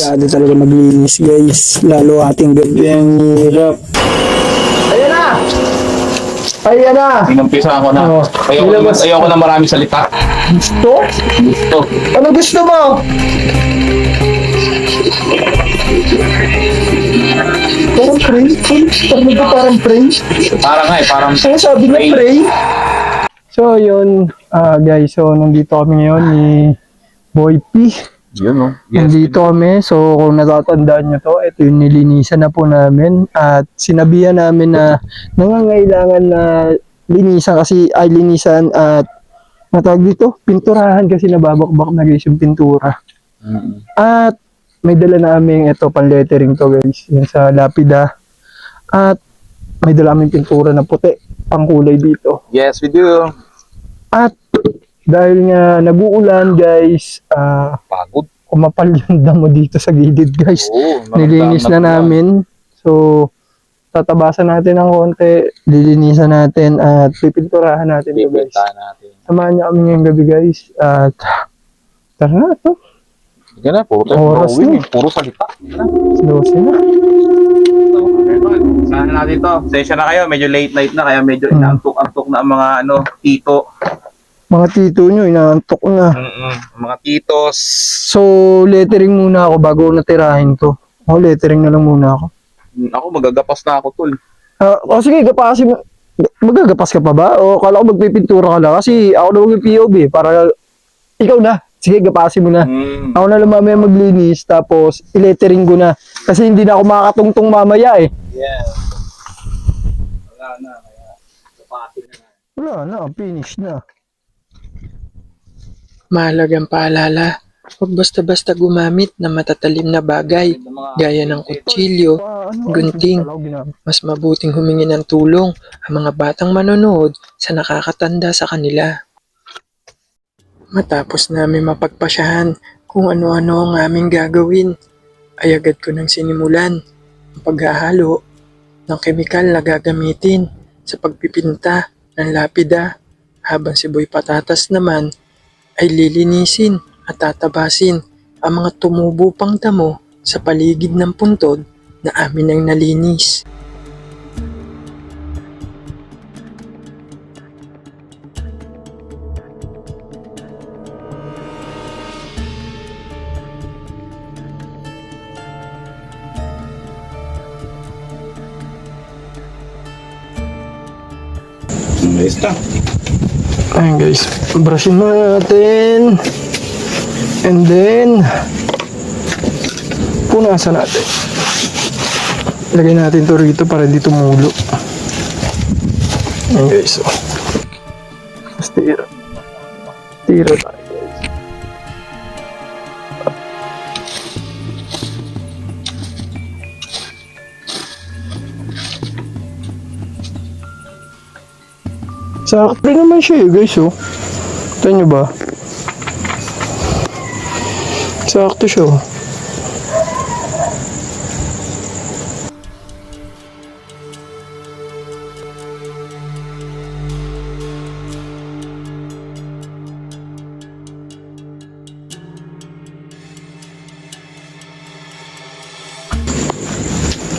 Grabe talaga maglinis guys. Lalo ating gabi ang hirap. Ayan na! Ayan na! Inumpisa ako na. Oo. Ayoko na maraming salita. Gusto? Gusto. Ano gusto mo? Parang pray? Parang ba parang pray? Parang nga eh, parang... Ano sabi na pray? So yun, guys, so nandito kami ngayon ni Boy P. Yun no? Nandito kami, so kung natatandaan nyo to, ito yung nilinisan na po namin at sinabihan namin na nangangailangan na linisan at matawag dito, pinturahan kasi nababakbak na guys yung pintura. At may dala namin ito, pan-lettering to guys, yan sa lapida. At may dala namin pintura na puti, pang kulay dito. Yes, we do. At dahil nga nag-uulan guys, Pagod. kumapal yung damo dito sa gilid guys. Oo. Nilinis na namin. So, tatabasan natin ng konti, lilinisan natin at pipinturahan natin ito guys. Pipintahan natin. Samahan niyo kami ngayong gabi guys. At tara na ito. Hindi na, puro tayo Oras drawing na. eh. Puro salita. 12 na. Saan natin to? Session na kayo, medyo late night na kaya medyo inaantok-antok na ang mga tito. Mga tito nyo, inaantok na. Mga titos. So, lettering muna ako bago natirahin to. O, lettering na lang muna ako. Ako magagapas na ako tol. Sige, gapasin mo. Magagapas ka pa ba? O kala ko magpipintura ka lang? Kasi ako na mag-POB para ikaw na. Sige, gapasin mo na. Ako na lang mamaya maglinis tapos i-lettering ko na. Kasi hindi na ako makakatungtong mamaya eh. Yeah. Wala na. Kaya gapasin na. Wala na, finish na. Mahalagang paalala, huwag basta-basta gumamit ng matatalim na bagay gaya ng kutsilyo, gunting. Mas mabuting humingi ng tulong ang mga batang manonood sa nakakatanda sa kanila. Matapos namin mapagpasyahan kung ano-ano ang aming gagawin, ay agad ko nang sinimulan ang paghahalo ng kemikal na gagamitin sa pagpipinta ng lapida, habang si Boy Patatas naman ay lilinisin at tatabasin ang mga tumubo pang damo sa paligid ng puntod na amin ang nalinis. Ayos na. Ayan guys, brushin muna natin. And then, punasan natin. Lagay natin to rito para hindi tumulo. Ayan guys, oh. Mas tira. Tira tayo guys. Sakto naman siya eh guys oh. Ito nyo ba? Sakto siya oh.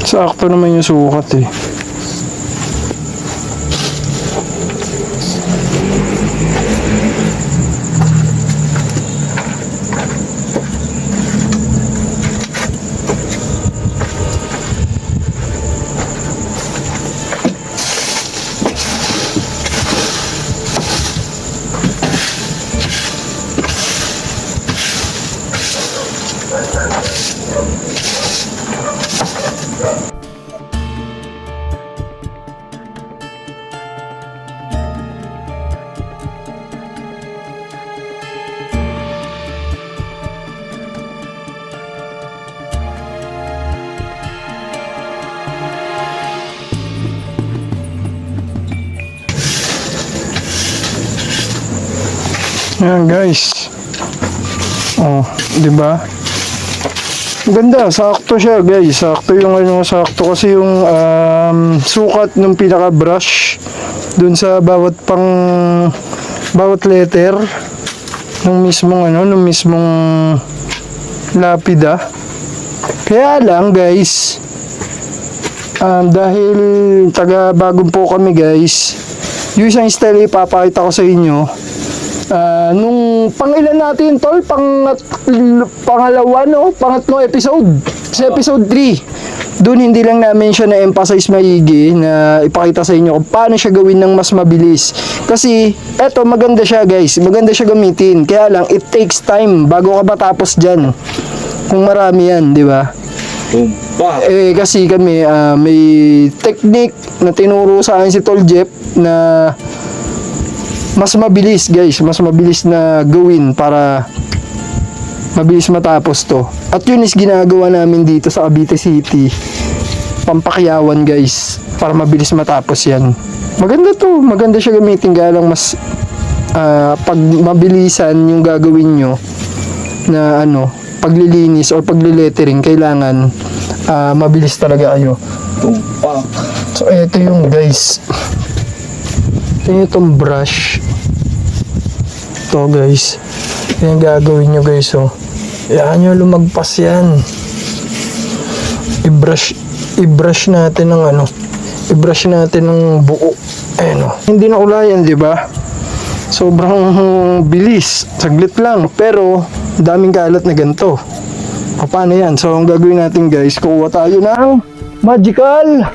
Sakto naman yung sukat eh. Ayan guys. Oh, 'di ba? Ganda, sakto siya guys. Sakto yung sakto kasi yung sukat ng pinaka brush dun sa bawat letter ng mismong lapida. Kaya lang guys, dahil taga bagong po kami guys, yung isang style ipapakita ko sa inyo. Nung pangilan natin tol, pangalawa no, pangatlong episode, sa episode 3, doon hindi lang namin siya na-emphasize maigi na ipakita sa inyo kung paano siya gawin ng mas mabilis. Kasi eto, maganda siya guys, maganda siya gamitin, kaya lang it takes time bago ka matapos dyan kung marami yan, di ba? Kasi kami may technique na tinuro sa akin si Tol Jeff na mas mabilis guys, mas mabilis na gawin para mabilis matapos to. At yun is ginagawa namin dito sa Cavite City, Pampakyawan guys, para mabilis matapos yan. Maganda to, maganda siya gamitin, kaya lang mas pag mabilisan yung gagawin nyo na paglilinis or paglilettering, kailangan mabilis talaga kayo. So ito yung guys, ito yung brush to guys, yan gagawin nyo guys. Yan nyo, lumagpas yan, i-brush natin ng i-brush natin ng buo. Hindi na ulayan, di ba? Sobrang bilis, saglit lang, pero daming kalat na ganito. Paano yan? So ang gagawin natin guys, kuha tayo ng magical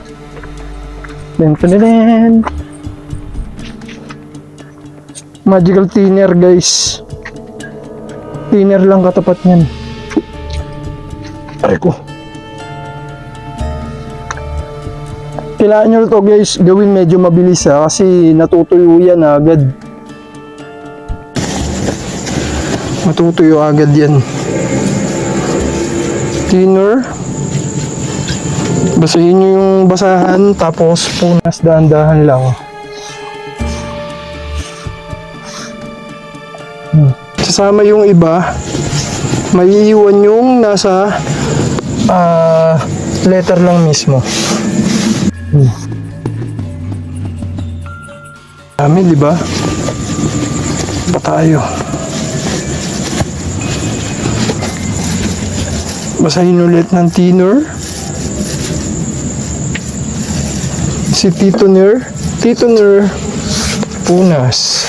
magical thinner guys. Thinner lang katapat niyan. Aray ko. Kailangan nyo to guys gawin medyo mabilis kasi natutuyo yan agad. Matutuyo agad yan. Thinner. Basahin nyo yung basahan, tapos punas dahan-dahan lang. Sasama yung iba, maiiwan yung nasa letter lang mismo. Dami, di ba? Pa tayo. Basahin ulit ng thinner. Si Tito Ner, punas.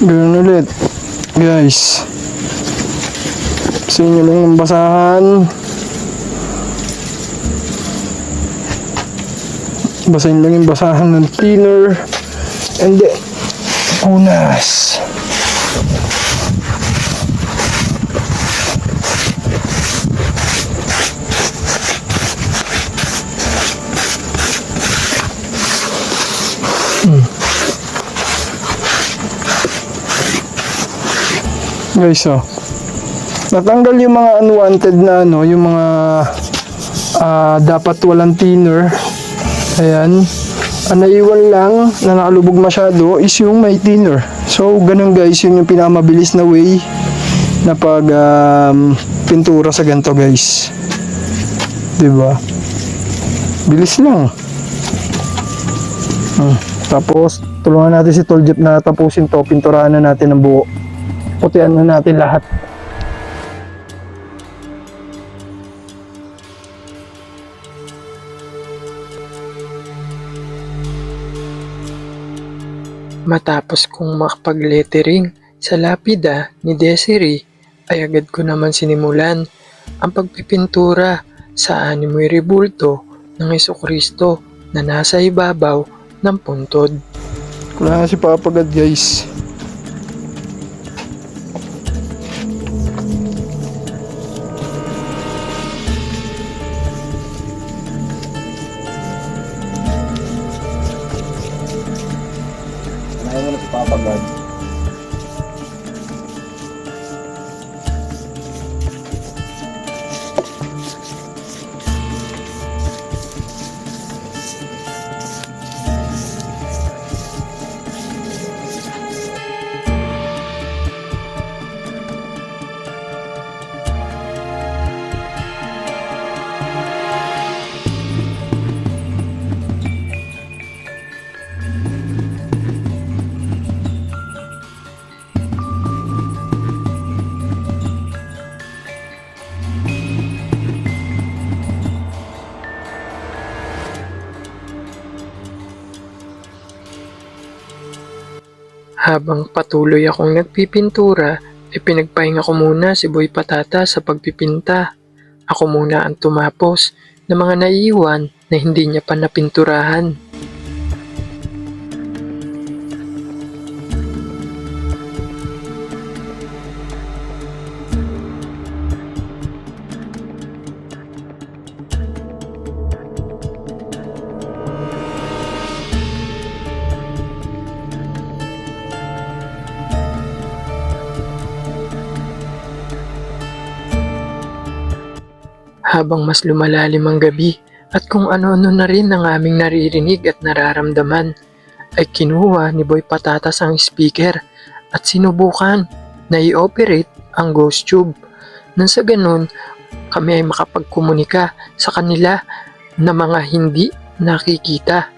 Ganun ulit, guys. Basahin nyo lang ang basahan. Basahin lang yung basahan ng thinner. And then, punas. Guys, natanggal yung mga unwanted na yung mga dapat walang thinner. Ayan. Ang naiwan lang na nakalubog masyado is yung may thinner. So ganun guys, yun yung pinakamabilis na way na pag pintura sa ganito guys, diba? Bilis lang. Tapos tulungan natin si Tol Jeff na tapusin to, pinturahan na natin ng buo. Putihan na natin lahat. Matapos kong makapag-lettering sa lapida ni Desiree, ay agad ko naman sinimulan ang pagpipintura sa animoy rebulto ng Jesucristo na nasa ibabaw ng puntod. Wala na si Papa God guys. Ayaw mo na si Papa God. Habang patuloy akong nagpipintura, pinagpahinga ko muna si Boy Patata sa pagpipinta. Ako muna ang tumapos ng mga naiiwan na hindi niya pa napinturahan. Habang mas lumalalim ang gabi at kung ano-ano na rin ang aming naririnig at nararamdaman, ay kinuha ni Boy Patatas ang speaker at sinubukan na i-operate ang ghost tube. Nang sa ganun, kami ay makapagkomunika sa kanila na mga hindi nakikita.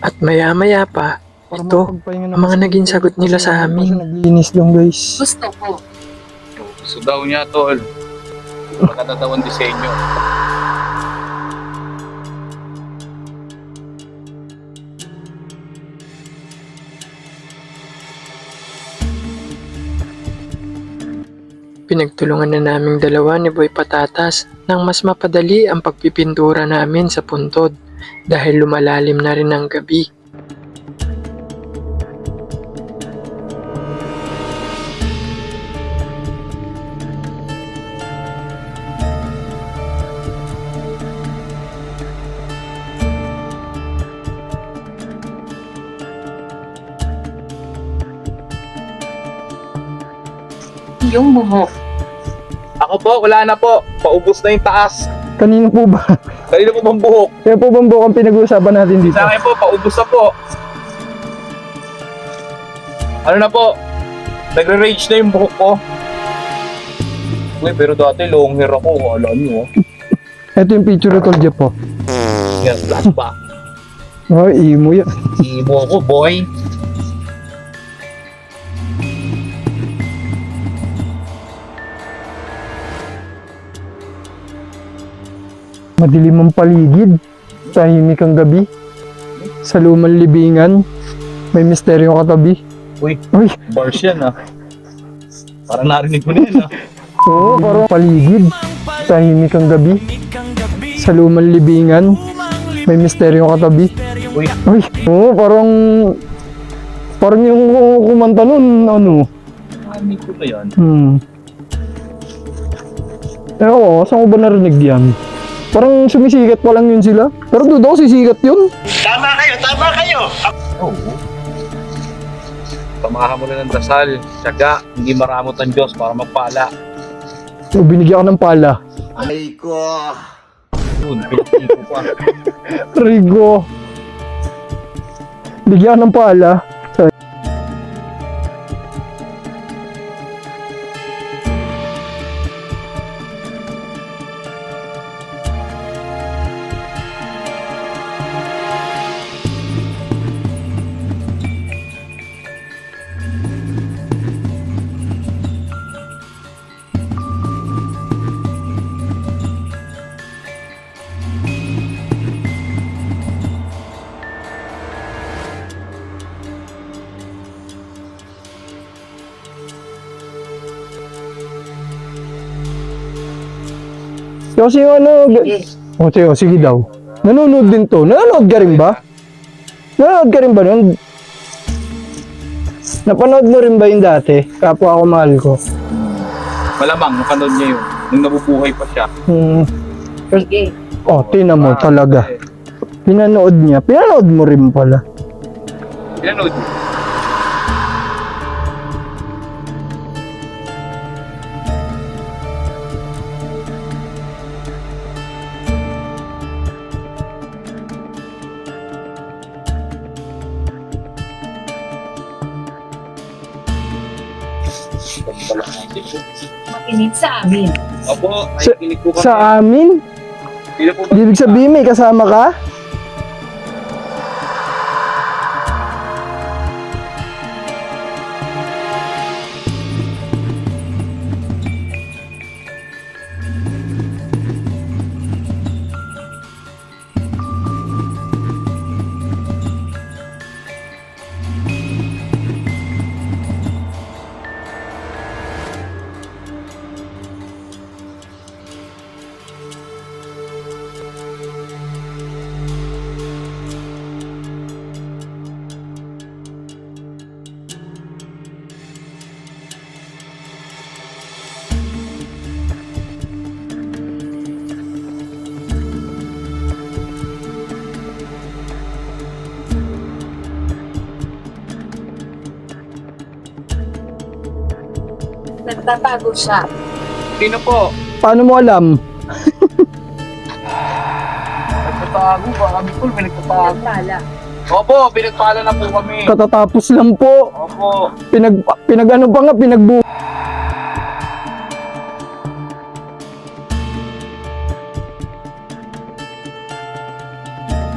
At maya-maya pa, ito, ang mga naging sagot nila sa amin. Naglinis lang guys. Gusto ko. Gusto daw niya, tol. Maganda daw ang disenyo. Pinagtulungan na naming dalawa ni Boy Patatas nang mas mapadali ang pagpipintura namin sa puntod dahil lumalalim na rin ang gabi. Yung buhok. Ako po, wala na po. Paubos na yung taas. Kanino po ba? Kanina po bang buhok? Kaya po bang buhok ang pinag-uusapan natin dito? Sa akin po, paubos na po. Ano na po? Nagre-rage na yung buhok ko. Uy, pero dati long hair ako. Alam nyo, oh. Ito yung picture ni Tol Jeff po. Yan, flashback. Oh, imo yan. Imo ako, boy. Madilim ang paligid. Tahimik ang gabi. Sa lumang libingan, may misteryo katabi. Uy, Uy, bars yan, ah. Parang narinig ko na yan, ah. oo, parang paligid. Tahimik ang gabi. Sa lumang libingan, may misteryo katabi. Uy, Uy, oo, parang yung kumanta nun, ano. narinig ko na yan. Oo, saan ko ba narinig yan? Parang sumisikat pa lang yun sila. Pero doon ako sisikat yun. Oo. Samahan mo na ng dasal, tiyaga, hindi maramot ang Diyos para magpala. O, binigyan ka ng pala. Yun, pinatiko pa. Rigo. Bigyan ka ng pala. Kasi yung ano... O, sige daw. Nanonood din to. Nanonood ka rin ba? Nanonood ka rin ba nun? Napanood mo rin ba yung dati? Kapwa ako mahal ko. Malamang, napanood niya yun. Nung nabubuhay pa siya. Sige. Oh, tingnan mo talaga. Pinanood niya. Pinanood mo rin pala. Pinanood niya. Makinig sa amin. Opo, nakikinig po kami. Sa amin? Sino po ba? Ibig sabihin may kasama ka? Nagtatago siya. Sino po? Paano mo alam? Nagtatago ba? Kami po, may nagtatago. Nagpala. Opo, pinagpala na po kami. Katatapos lang po. Opo. Pinag ano pa nga, pinagbu...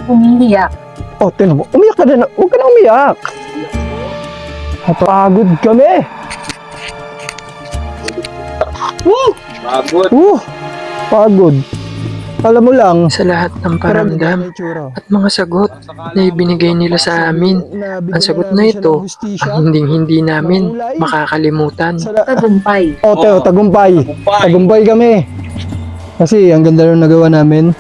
Umiiyak. Oh, tinan mo. Umiyak ka na. Huwag ka na umiyak. Napagod kami. Pagod. Pagod. Alam mo lang. Sa lahat ng paramdam at mga sagot na ibinigay nila sa amin, ang sagot na ito ang hindi namin makakalimutan. Tagumpay. O, Teo, tagumpay. Tagumpay kami. Kasi ang ganda rin nagawa namin.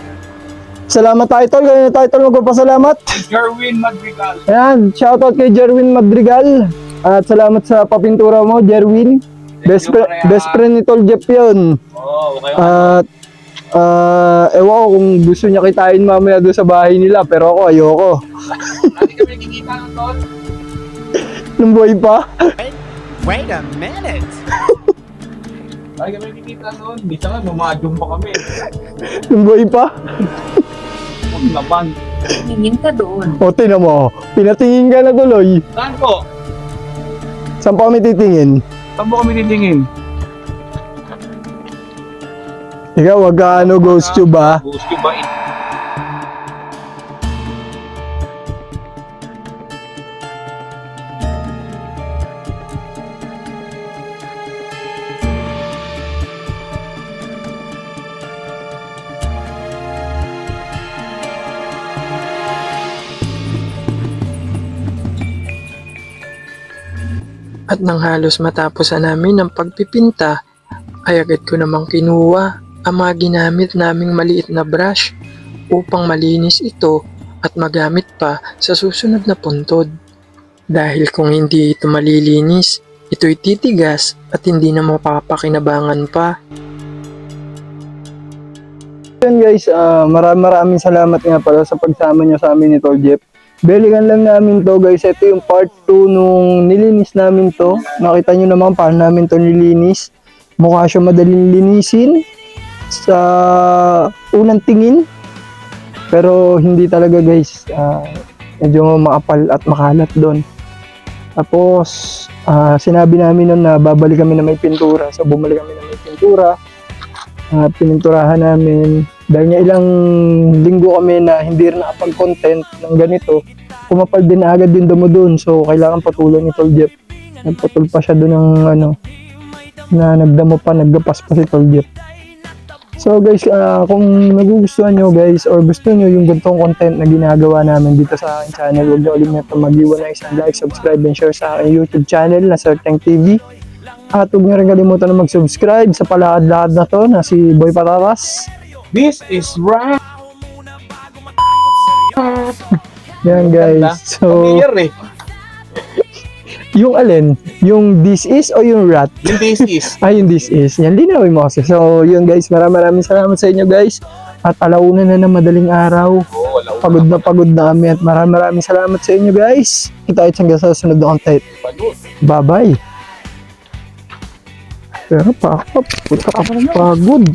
Salamat title. Ganyan title, magpapasalamat. Jerwin Madrigal. Ayan, shoutout kay Jerwin Madrigal. At salamat sa papintura mo, Jerwin. Best friend ni Tol Jeff yun. Oo, okay. At ewan ko kung gusto niya kitain mamaya doon sa bahay nila, pero ako ayoko. Lagi kami nagkikita ng tol. Nung buhay pa. Wait a minute. Lagi kami nagkikita noon. Minsan nga, numadyong pa kami. Nung buhay pa. Huwag naman. Tingin ka doon. O, tinan mo. Pinatingin ka na tuloy. Saan po? Saan pa kami titingin? Saan po kami titingin? Ikaw, wag ka ghost tube ba? Ghost tube ba? At nang halos matapos na namin ang pagpipinta, ay agad ko namang kinuha ang mga ginamit naming maliit na brush upang malinis ito at magamit pa sa susunod na puntod. Dahil kung hindi ito malilinis, ito'y titigas at hindi na mapapakinabangan pa. Yan guys, maraming salamat nga pala sa pagsama nyo sa amin ni Tol Jeff. Balikan lang namin to guys. Ito yung part 2 nung nilinis namin to. Nakita nyo naman paano namin to nilinis. Mukha siya madaling linisin sa unang tingin. Pero hindi talaga guys. Medyo makapal at makalat doon. Tapos sinabi namin nun na babalik kami na may pintura. So bumalik kami na may pintura. At pininturahan namin. Dahil nga ilang linggo kami na hindi rin nakapag-content ng ganito, kumapal din na agad yung damo doon. So, kailangan patulan ni Tol Jeff. Nagpatul pa siya doon ng na nagdamo pa, naggapas pa si Tol Jeff. So guys, kung nagugustuhan nyo guys, or gusto nyo yung ganitong content na ginagawa namin dito sa aking channel, huwag nyo kalimutan mag-iwan ng isang like, subscribe, and share sa aking YouTube channel na Sir Teng TV. At huwag nyo rin kalimutan na mag-subscribe sa palahad-lahad na to na si Boy Patatas. This is right. Yan guys. So, Familiar eh. yung alin? Yung this is o yung rat? Yung this is. Yung this is. Yan, linawin mo kasi. So, yun guys. Maraming salamat sa inyo guys. At alauna na ng madaling araw. Oo, wala. Pagod na kami. At maraming salamat sa inyo guys. Kita hanggang sa sunod na content. Bye-bye. Pero pa, puta ka pagod.